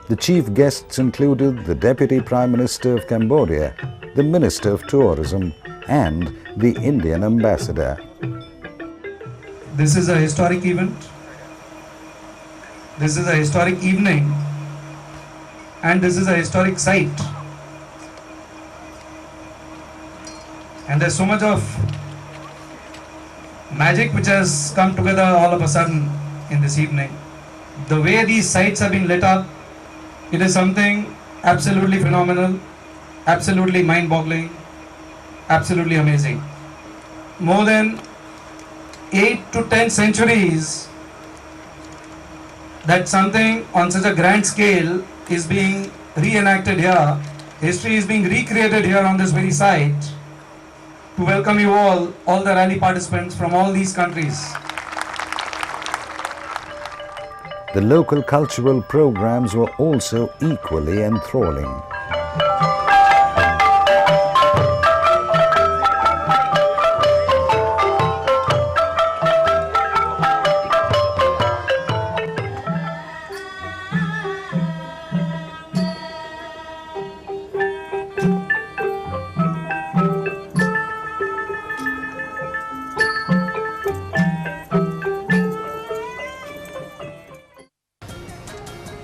The chief guests included the Deputy Prime Minister of Cambodia, the Minister of Tourism, and the Indian Ambassador. This is a historic event. This is a historic evening. And this is a historic site. And there's so much of magic which has come together all of a sudden in this evening. The way these sites have been lit up, it is something absolutely phenomenal, absolutely mind-boggling, absolutely amazing. More than 8 to 10 centuries that something on such a grand scale is being reenacted here. History is being recreated here on this very site to welcome you all the rally participants from all these countries. The local cultural programs were also equally enthralling.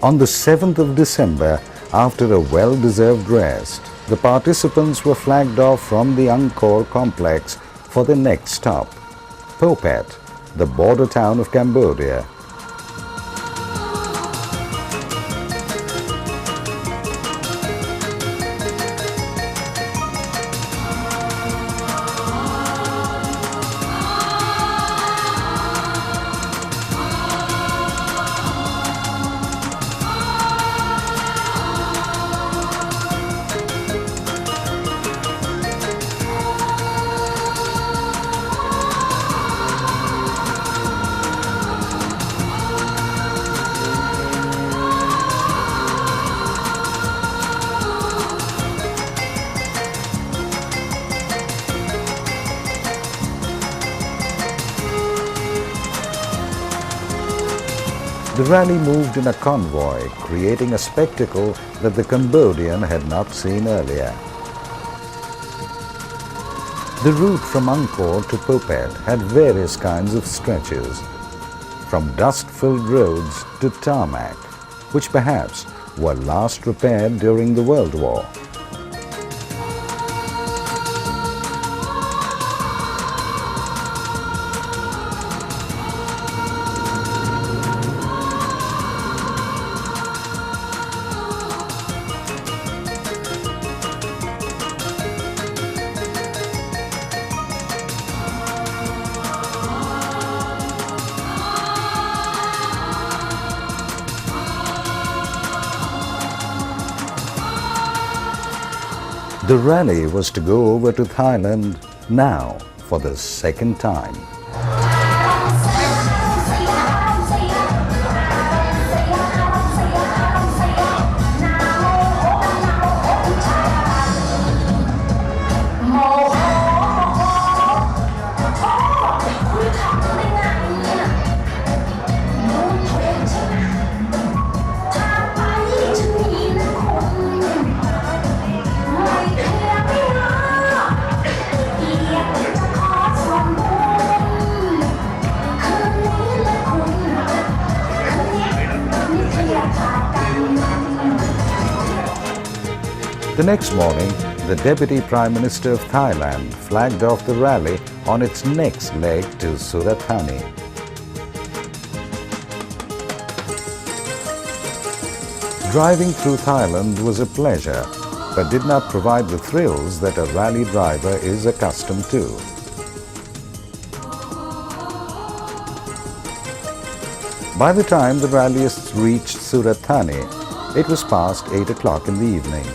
On the 7th of December, after a well-deserved rest, the participants were flagged off from the Angkor complex for the next stop, Phuket, the border town of Cambodia. The rally moved in a convoy, creating a spectacle that the Cambodian had not seen earlier. The route from Angkor to Phuket had various kinds of stretches, from dust-filled roads to tarmac, which perhaps were last repaired during the World War. The rally was to go over to Thailand now for the second time. The next morning, the Deputy Prime Minister of Thailand flagged off the rally on its next leg to Surat Thani. Driving through Thailand was a pleasure, but did not provide the thrills that a rally driver is accustomed to. By the time the rallyists reached Surat Thani, it was past 8 o'clock in the evening.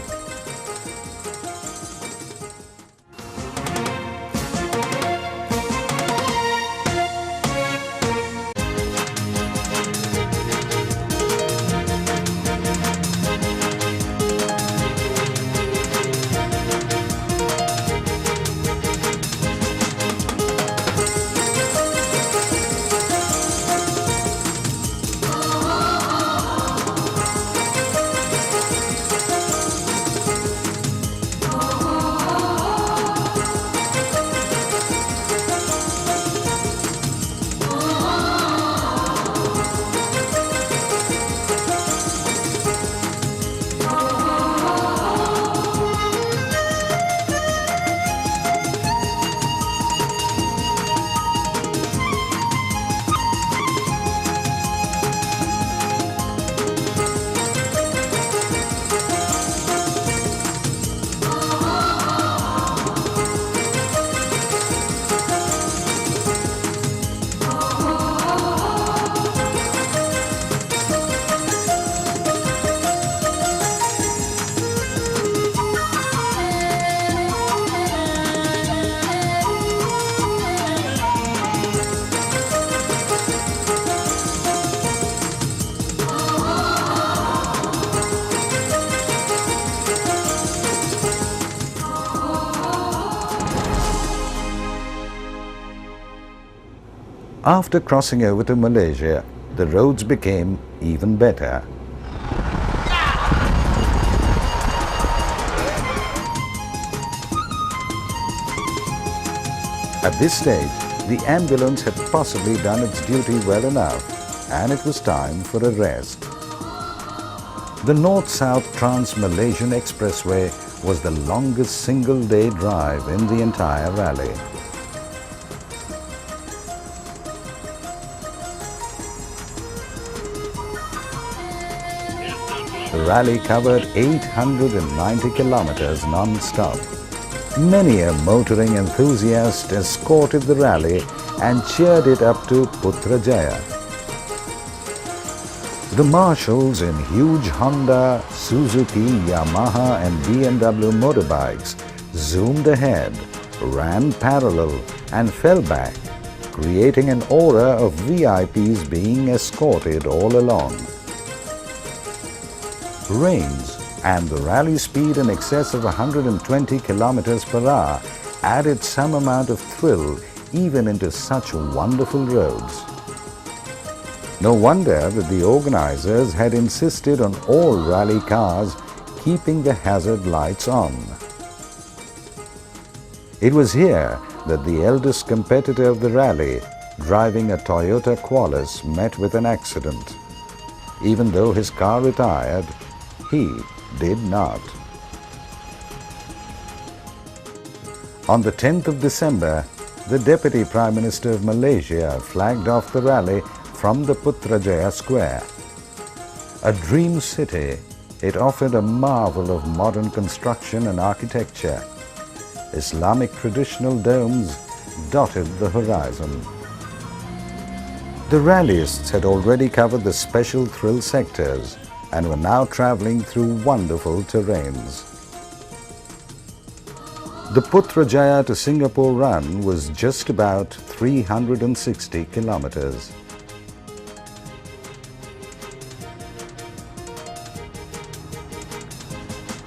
After crossing over to Malaysia, the roads became even better. At this stage, the ambulance had possibly done its duty well enough, and it was time for a rest. The North-South Trans-Malaysian Expressway was the longest single-day drive in the entire rally. The rally covered 890 kilometers non-stop. Many a motoring enthusiast escorted the rally and cheered it up to Putrajaya. The marshals in huge Honda, Suzuki, Yamaha and BMW motorbikes zoomed ahead, ran parallel and fell back, creating an aura of VIPs being escorted all along. Rains and the rally speed in excess of 120 kilometers per hour added some amount of thrill even into such wonderful roads. No wonder that the organizers had insisted on all rally cars keeping the hazard lights on. It was here that the eldest competitor of the rally, driving a Toyota Qualis, met with an accident. Even though his car retired, he did not. On the 10th of December, the Deputy Prime Minister of Malaysia flagged off the rally from the Putrajaya Square. A dream city, it offered a marvel of modern construction and architecture. Islamic traditional domes dotted the horizon. The rallyists had already covered the special thrill sectors and were now traveling through wonderful terrains. The Putrajaya to Singapore run was just about 360 kilometers.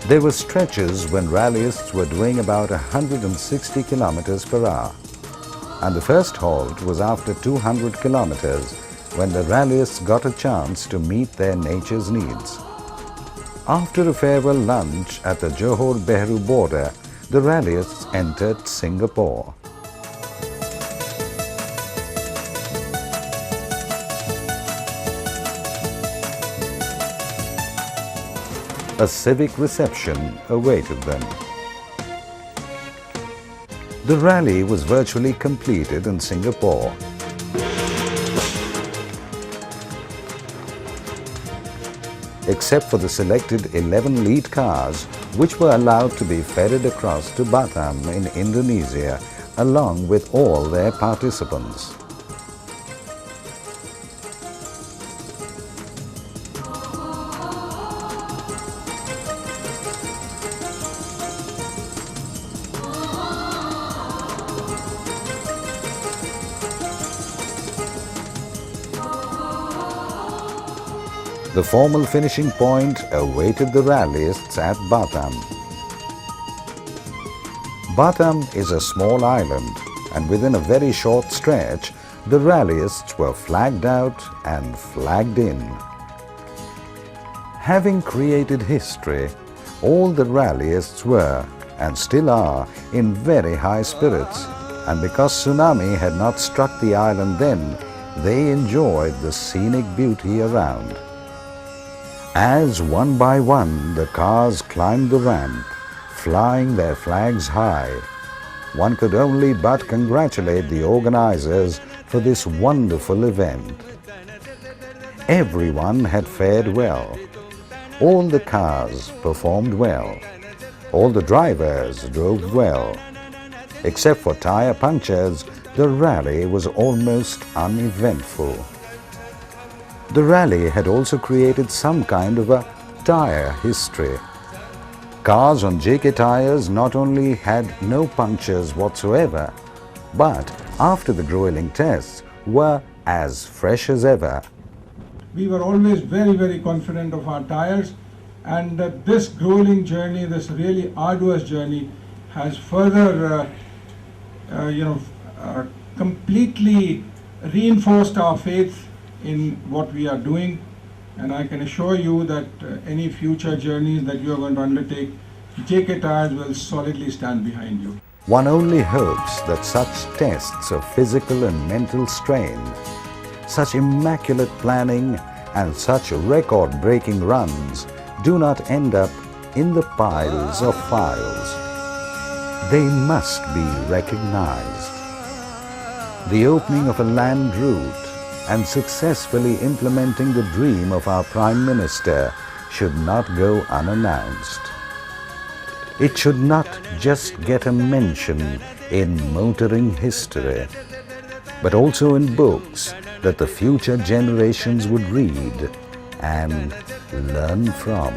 There were stretches when rallyists were doing about 160 kilometers per hour, and the first halt was after 200 kilometers when the rallyists got a chance to meet their nature's needs. After a farewell lunch at the Johor-Bahru border, the rallyists entered Singapore. A civic reception awaited them. The rally was virtually completed in Singapore. Except for the selected 11 lead cars, which were allowed to be ferried across to Batam in Indonesia, along with all their participants. The formal finishing point awaited the rallyists at Batam. Batam is a small island, and within a very short stretch, the rallyists were flagged out and flagged in. Having created history, all the rallyists were, and still are, in very high spirits, and because tsunami had not struck the island then, they enjoyed the scenic beauty around. As one by one the cars climbed the ramp, flying their flags high, one could only but congratulate the organizers for this wonderful event. Everyone had fared well. All the cars performed well. All the drivers drove well. Except for tire punctures, the rally was almost uneventful. The rally had also created some kind of a tire history. Cars on JK tires not only had no punctures whatsoever, but after the grueling tests were as fresh as ever. We were always very, very confident of our tires, and this grueling journey, this really arduous journey, has further, completely reinforced our faith in what we are doing. And I can assure you that any future journeys that you are going to undertake, JK Tires will solidly stand behind you. One only hopes that such tests of physical and mental strain, such immaculate planning and such record-breaking runs do not end up in the piles of files. They must be recognized. The opening of a land route and successfully implementing the dream of our Prime Minister should not go unannounced. It should not just get a mention in motoring history, but also in books that the future generations would read and learn from.